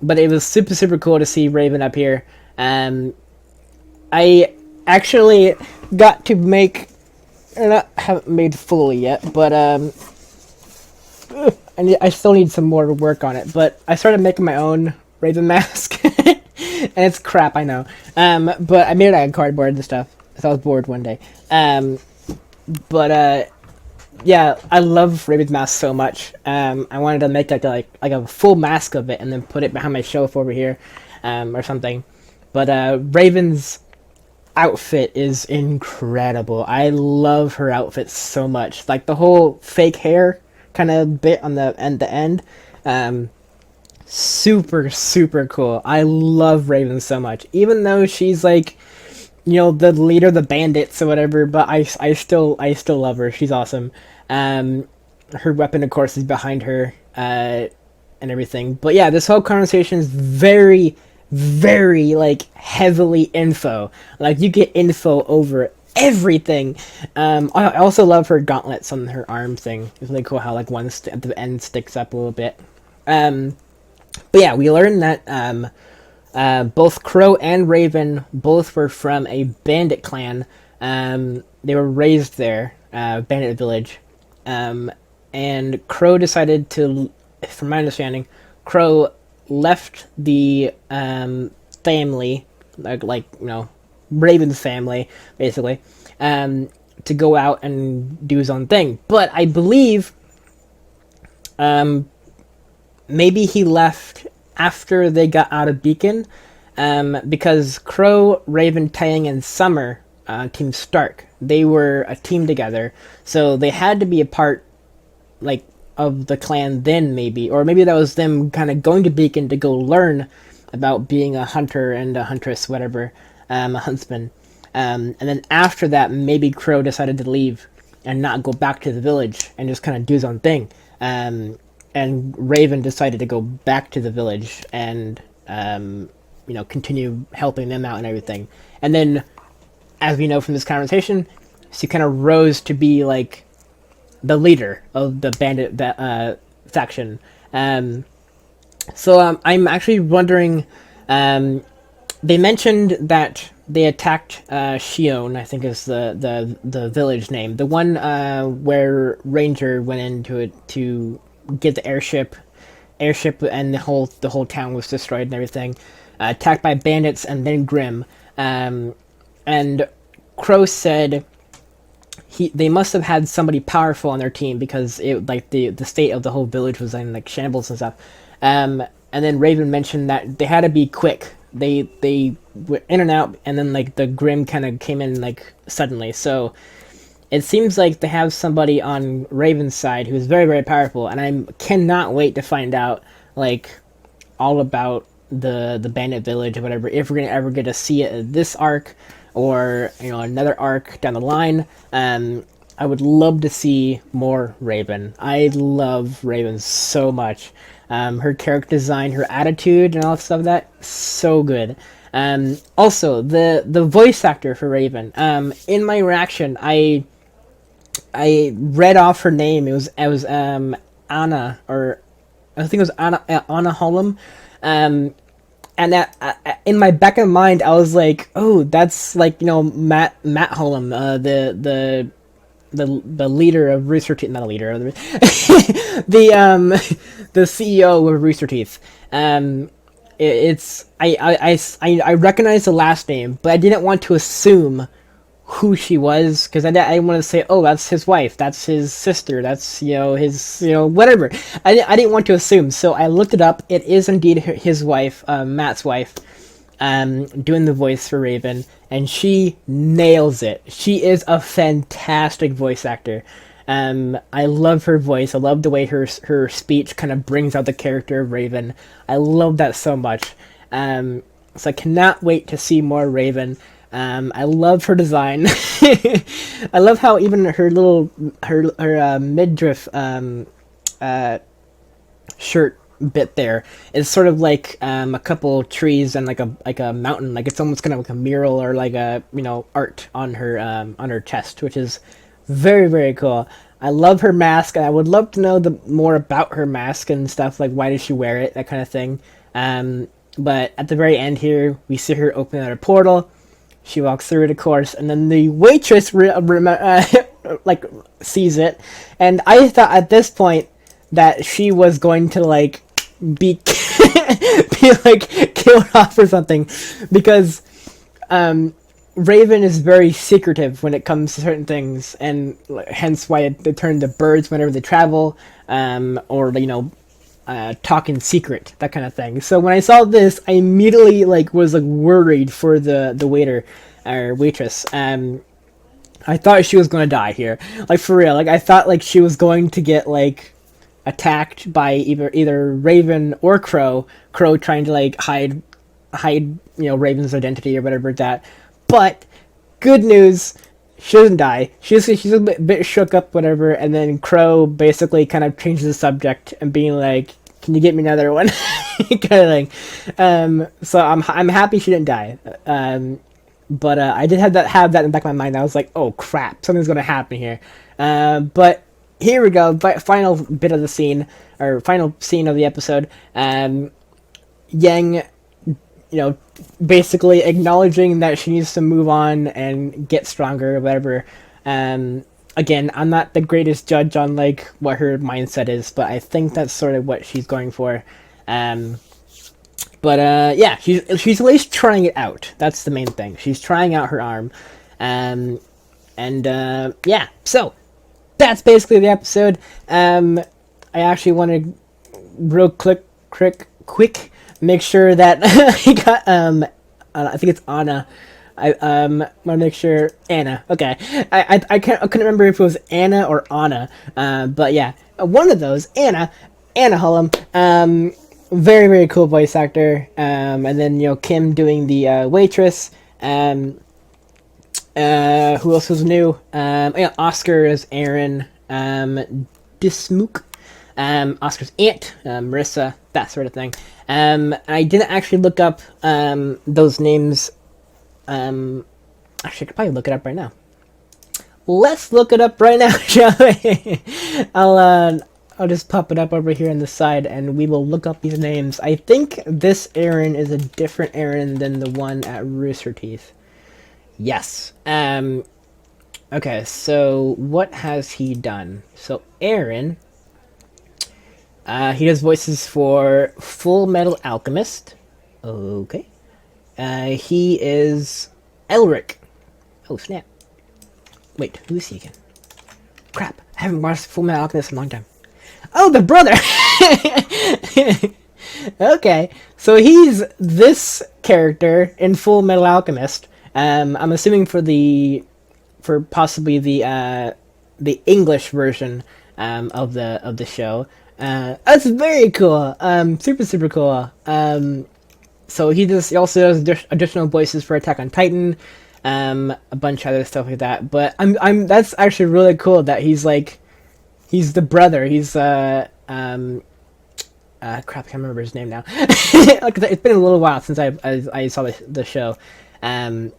But it was super cool to see Raven up here. I actually got to make, haven't made fully yet, but I still need some more work on it. But I started making my own Raven mask, and it's crap, I know. But I made it out of cardboard and stuff. So I was bored one day. Yeah, I love Raven's mask so much. I wanted to make like a full mask of it and then put it behind my shelf over here. or something. But Raven's outfit is incredible. I love her outfit so much. Like the whole fake hair kind of bit on the end. Super, super cool. I love Raven so much. Even though she's like, the leader of the bandits or whatever, but I still love her. She's awesome. Her weapon, of course, is behind her, and everything. But yeah, this whole conversation is very, very, like, heavily info. Like, you get info over everything. I also love her gauntlets on her arm thing. It's really cool how, like, one at the end sticks up a little bit. But yeah, we learned that both Crow and Raven both were from a bandit clan. They were raised there, bandit village. And Crow decided to, from my understanding, Crow left the family, like Raven's family, basically, to go out and do his own thing. But I believe maybe he left after they got out of Beacon, because Crow, Raven, Tang, and Summer, Team Stark, they were a team together, so they had to be a part, like, of the clan then, maybe, or maybe that was them kind of going to Beacon to go learn about being a hunter and a huntress, whatever, a huntsman, and then after that, maybe Crow decided to leave and not go back to the village and just kind of do his own thing, and Raven decided to go back to the village and, continue helping them out and everything. And then, as we know from this conversation, she kind of rose to be, like, the leader of the bandit faction. So I'm actually wondering, they mentioned that they attacked Shion, I think is the village name. The one where Ranger went into it to get the airship, and the whole town was destroyed and everything. Attacked by bandits and then Grim. And Crow said they must have had somebody powerful on their team, because it, like, the state of the whole village was in, like, shambles and stuff. And then Raven mentioned that they had to be quick. They were in and out, and then, like, the Grim kind of came in, like, suddenly. So it seems like they have somebody on Raven's side who is very, very powerful, and I cannot wait to find out, like, all about the bandit village or whatever, if we're gonna ever get to see it in this arc, or another arc down the line. I would love to see more Raven. I love Raven so much. Her character design, her attitude, and all stuff like that, so good. Also, the voice actor for Raven. In my reaction, I read off her name. It was Anna, or I think it was Anna Holm. And that, in my back of mind, I was like, oh, that's like, Matt Holm, the leader of Roosterteeth, not a leader, the CEO of Roosterteeth. I recognize the last name, but I didn't want to assume who she was, because I didn't want to say, oh, that's his wife, that's his sister, that's, his, whatever. I didn't want to assume, so I looked it up. It is indeed his wife, Matt's wife, doing the voice for Raven, and she nails it. She is a fantastic voice actor. I love her voice. I love the way her speech kind of brings out the character of Raven. I love that so much. So I cannot wait to see more Raven. I love her design. I love how even her little midriff shirt bit there is sort of like a couple trees and like a mountain. Like it's almost kind of like a mural or like a art on her chest, which is very, very cool. I love her mask, and I would love to know more about her mask and stuff, like why does she wear it, that kind of thing. But at the very end here, we see her open out a portal. She walks through it, of course, and then the waitress like sees it, and I thought at this point that she was going to like be like killed off or something, because Raven is very secretive when it comes to certain things, and hence why they turn to birds whenever they travel, or talk in secret, that kind of thing. So when I saw this, I immediately was worried for the waiter or waitress. I thought she was going to die here, for real. I thought she was going to get attacked by either Raven or Crow. Crow trying to hide Raven's identity or whatever that. But good news, she doesn't die. She's a bit shook up, whatever, and then Crow basically kind of changes the subject and being like, "Can you get me another one?" kind of thing. So I'm happy she didn't die. But I did have that in the back of my mind. I was like, "Oh crap, something's gonna happen here." But here we go. Final bit of the scene, or final scene of the episode. Yang, basically acknowledging that she needs to move on and get stronger, or whatever. Again, I'm not the greatest judge on what her mindset is, but I think that's sort of what she's going for. But yeah, she's at least trying it out. That's the main thing. She's trying out her arm, and yeah. So that's basically the episode. I actually want to real quick make sure that I got I think it's Anna. I want to make sure Anna. Okay, I couldn't remember if it was Anna or Anna. But yeah, one of those. Anna Hullum. Very, very cool voice actor. And then Kim doing the waitress. Who else was new? Oscar is Aaron. Dismook. Oscar's aunt, Marissa, that sort of thing. I didn't actually look up those names. Actually, I could probably look it up right now. Let's look it up right now, shall we? I'll just pop it up over here on the side, and we will look up these names. I think this Aaron is a different Aaron than the one at Roosterteeth. Yes. Okay, so what has he done? So Aaron, he does voices for Full Metal Alchemist. Okay. He is Elric. Oh, snap. Wait, who is he again? Crap, I haven't watched Full Metal Alchemist in a long time. Oh, the brother! Okay, so he's this character in Full Metal Alchemist. I'm assuming for possibly the English version of the show. That's very cool. Super cool. So he also does additional voices for Attack on Titan, a bunch of other stuff like that. But that's actually really cool that he's the brother. He's crap, I can't remember his name now. It's been a little while since I saw the show. I'm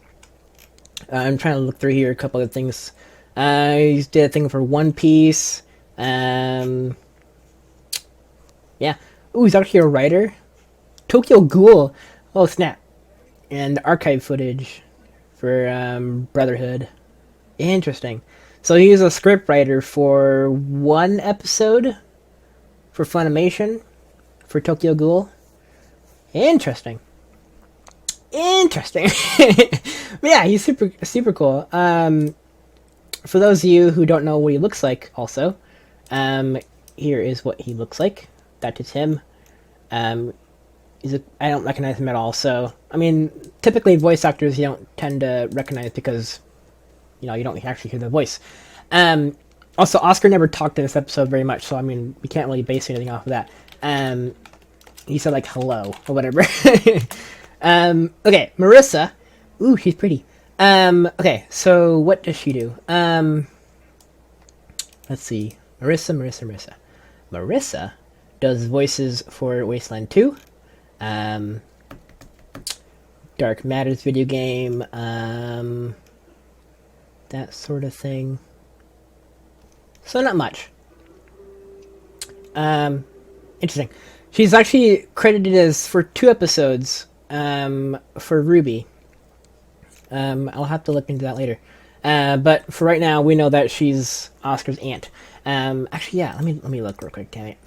trying to look through here a couple of things. He did a thing for One Piece. Yeah. Ooh, he's actually a writer. Tokyo Ghoul. Oh snap! And archive footage for Brotherhood. Interesting. So he's a script writer for one episode for Funimation for Tokyo Ghoul. Interesting. Yeah, he's super cool. For those of you who don't know what he looks like, also, here is what he looks like. That is him. I don't recognize him at all. So, I mean, typically voice actors you don't tend to recognize because you don't actually hear the voice. Also, Oscar never talked in this episode very much, so I mean, we can't really base anything off of that. He said hello or whatever. Okay, Marissa. Ooh, she's pretty. Okay, so what does she do? Let's see. Marissa. Marissa does voices for Wasteland 2, Dark Matters video game, that sort of thing. So not much. Interesting. She's actually credited as for 2 episodes for RWBY. I'll have to look into that later. But for right now, we know that she's Oscar's aunt. Actually, yeah. Let me look real quick. Damn it.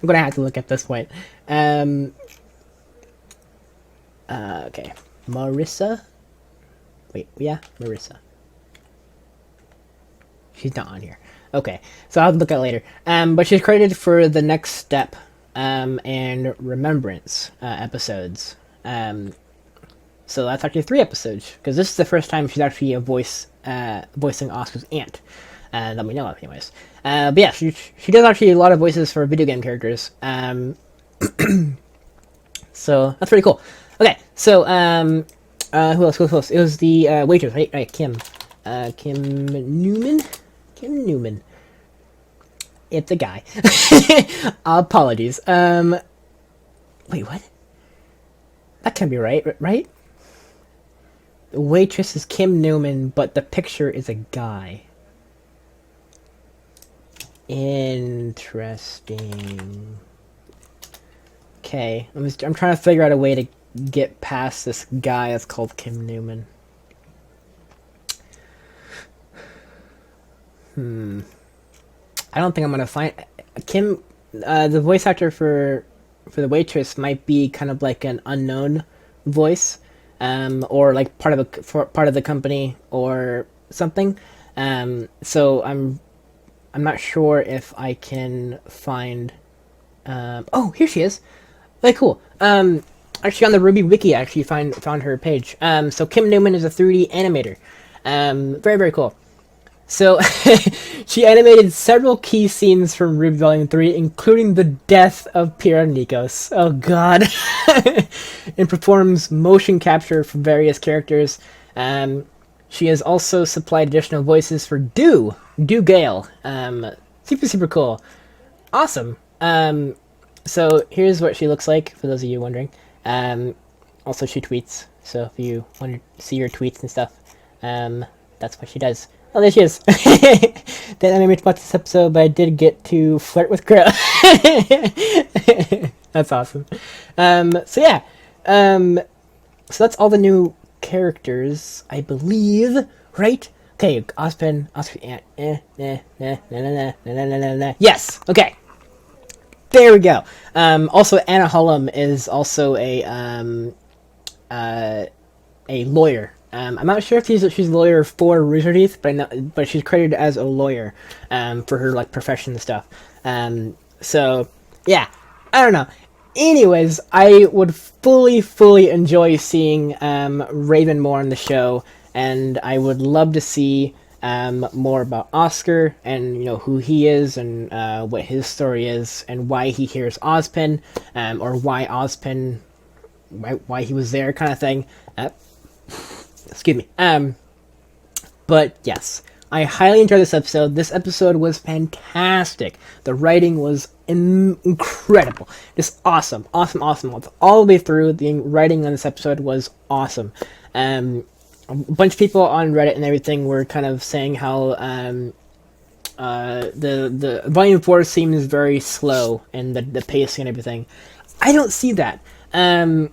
I'm gonna have to look at this point. Okay, Marissa. Wait, yeah, Marissa. She's not on here. Okay, so I'll have to look at it later. But she's credited for the next step and Remembrance episodes. So that's actually 3 episodes, because this is the first time she's actually voicing Oscar's aunt, that we know of anyways. But yeah, she does actually a lot of voices for video game characters. So that's pretty cool. Okay, so who else? It was the waitress, right? Kim Newman. It's a guy. Apologies. Wait, what? That can't be right? Right? The waitress is Kim Newman, but the picture is a guy. Interesting. Okay, I'm trying to figure out a way to get past this guy that's called Kim Newman. I don't think I'm gonna find Kim. The voice actor for the waitress might be kind of like an unknown voice, or like part of the company or something. So I'm not sure if I can find. Oh, here she is. Very cool. Actually, on the RWBY Wiki, I actually found her page. So Kim Newman is a 3D animator. Very, very cool. So, she animated several key scenes from RWBY Volume 3, including the death of Pyrrha Nikos. Oh god. And performs motion capture for various characters. She has also supplied additional voices for Do Gale. Super, super cool. Awesome. So here's what she looks like, for those of you wondering. Also, she tweets, so if you want to see her tweets and stuff, that's what she does. Oh, there she is. Didn't animate much this episode, but I did get to flirt with Crow. That's awesome. So yeah. So that's all the new characters, I believe, right? Okay, Oscar, yes, okay. There we go. Also, Anna Hullum is also a lawyer. I'm not sure if she's a lawyer for Roosterteeth, but she's credited as a lawyer for her like profession and stuff. So yeah, I don't know. Anyways, I would fully enjoy seeing Raven more on the show, and I would love to see more about Oscar and who he is and what his story is and why he hears Ozpin, or why Ozpin, why he was there, kind of thing. Excuse me. But yes, I highly enjoyed this episode. This episode was fantastic. The writing was incredible. Just awesome. All the way through, the writing on this episode was awesome. A bunch of people on Reddit and everything were kind of saying how the Volume 4 seems very slow and the pacing and everything. I don't see that. I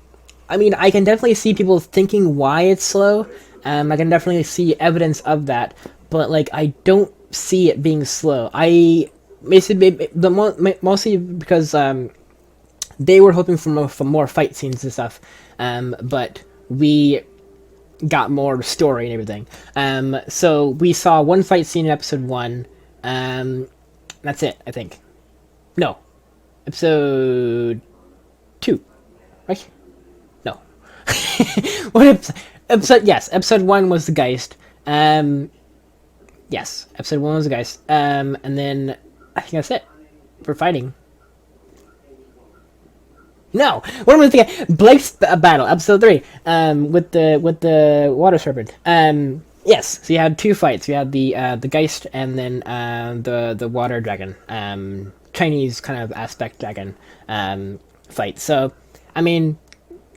mean, I can definitely see people thinking why it's slow. I can definitely see evidence of that, but like I don't see it being slow. Mostly because they were hoping for more fight scenes and stuff, but we got more story and everything. So we saw one fight scene in episode 1. That's it, I think. No, episode 2, right? No. What episode? Yes, episode 1 was the Geist. Yes, episode 1 was the Geist. And then I think that's it for fighting. No, what am I thinking? Blake's battle, episode 3, with the water serpent. Yes, so you had 2 fights. You had the Geist and then the water dragon, Chinese kind of aspect dragon fight. So, I mean,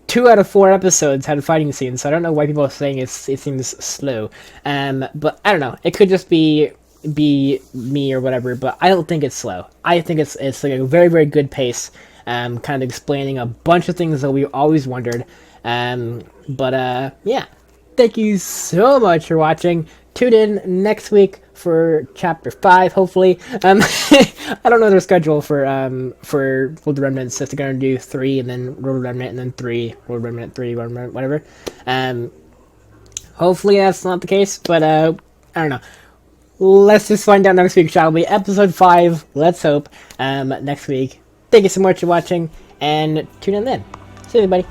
2 out of 4 episodes had fighting scenes. So I don't know why people are saying it seems slow. But I don't know. It could just be me or whatever. But I don't think it's slow. I think it's like a very, very good pace. Kind of explaining a bunch of things that we always wondered. Yeah. Thank you so much for watching. Tune in next week for chapter 5, hopefully. I don't know their schedule for World of Remnants. If they're gonna do 3 and then World of Remnant and then 3, World of Remnant 3, World of Remnant, whatever. Hopefully that's not the case, but I don't know. Let's just find out next week, shall we? Episode 5, let's hope, next week. Thank you so much for watching, and tune in then. See you, everybody.